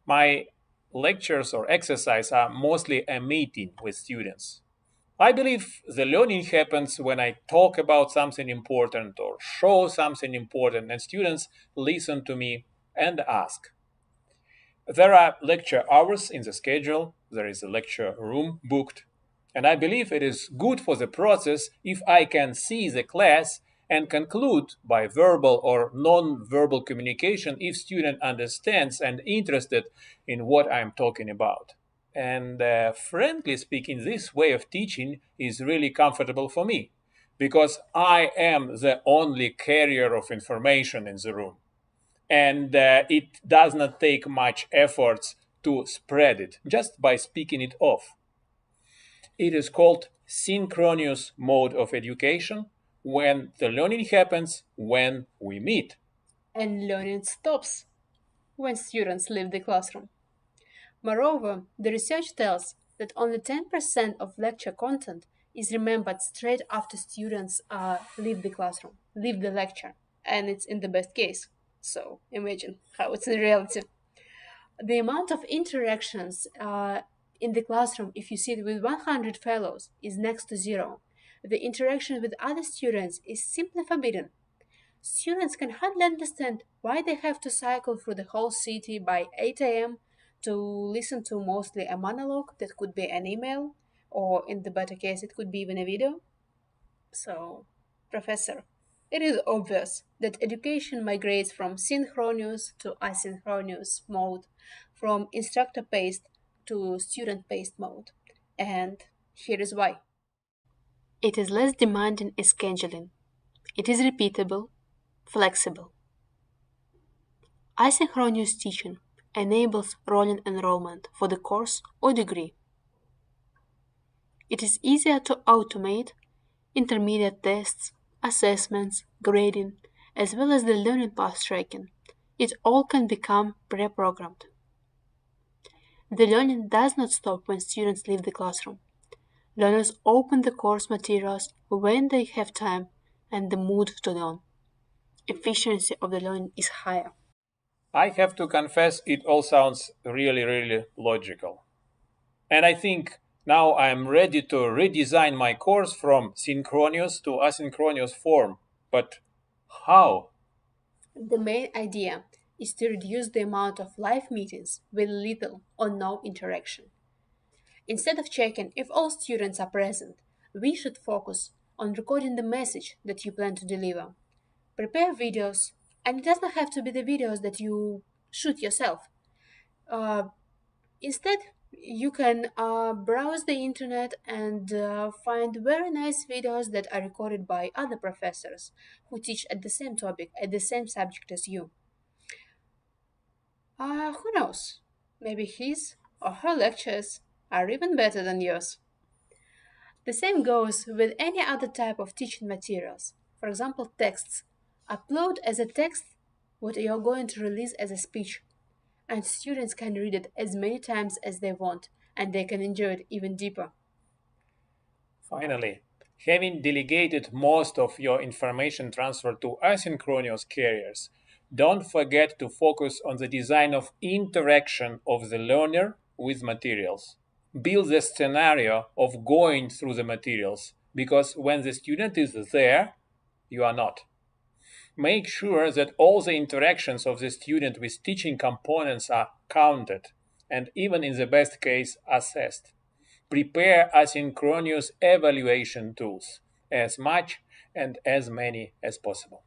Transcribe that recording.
My lectures or exercise are mostly a meeting with students. I believe the learning happens when I talk about something important or show something important, and students listen to me and ask. There are lecture hours in the schedule, there is a lecture room booked, and I believe it is good for the process if I can see the class and conclude by verbal or non-verbal communication if student understands and interested in what I am talking about. And frankly speaking, this way of teaching is really comfortable for me because I am the only carrier of information in the room. And it does not take much efforts to spread it just by speaking it off. It is called synchronous mode of education when the learning happens when we meet. And learning stops when students leave the classroom. Moreover, the research tells that only 10% of lecture content is remembered straight after students leave the classroom, leave the lecture, and it's in the best case. So imagine how it's in reality. The amount of interactions in the classroom, if you sit with 100 fellows, is next to zero. The interaction with other students is simply forbidden. Students can hardly understand why they have to cycle through the whole city by 8 a.m. to listen to mostly a monologue that could be an email, or in the better case, it could be even a video. So, Professor, it is obvious that education migrates from synchronous to asynchronous mode, from instructor paced to student paced mode. And here is why. It is less demanding in scheduling. It is repeatable, flexible. Asynchronous teaching enables rolling enrollment for the course or degree. It is easier to automate intermediate tests, assessments, grading, as well as the learning path tracking. It all can become pre-programmed. The learning does not stop when students leave the classroom. Learners open the course materials when they have time and the mood to learn. Efficiency of the learning is higher. I have to confess, it all sounds really, really logical. And I think now I am ready to redesign my course from synchronous to asynchronous form. But how? The main idea is to reduce the amount of live meetings with little or no interaction. Instead of checking if all students are present, we should focus on recording the message that you plan to deliver. Prepare videos, and it does not have to be the videos that you shoot yourself. Uh, Instead, you can browse the internet and find very nice videos that are recorded by other professors who teach at the same topic, at the same subject as you. Who knows? Maybe his or her lectures are even better than yours. The same goes with any other type of teaching materials. For example, texts. Upload as a text what you're going to release as a speech, and students can read it as many times as they want, and they can enjoy it even deeper. Finally, having delegated most of your information transfer to asynchronous carriers, don't forget to focus on the design of interaction of the learner with materials. Build the scenario of going through the materials because when the student is there, you are not. Make sure that all the interactions of the student with teaching components are counted and even in the best case assessed. Prepare asynchronous evaluation tools as much and as many as possible.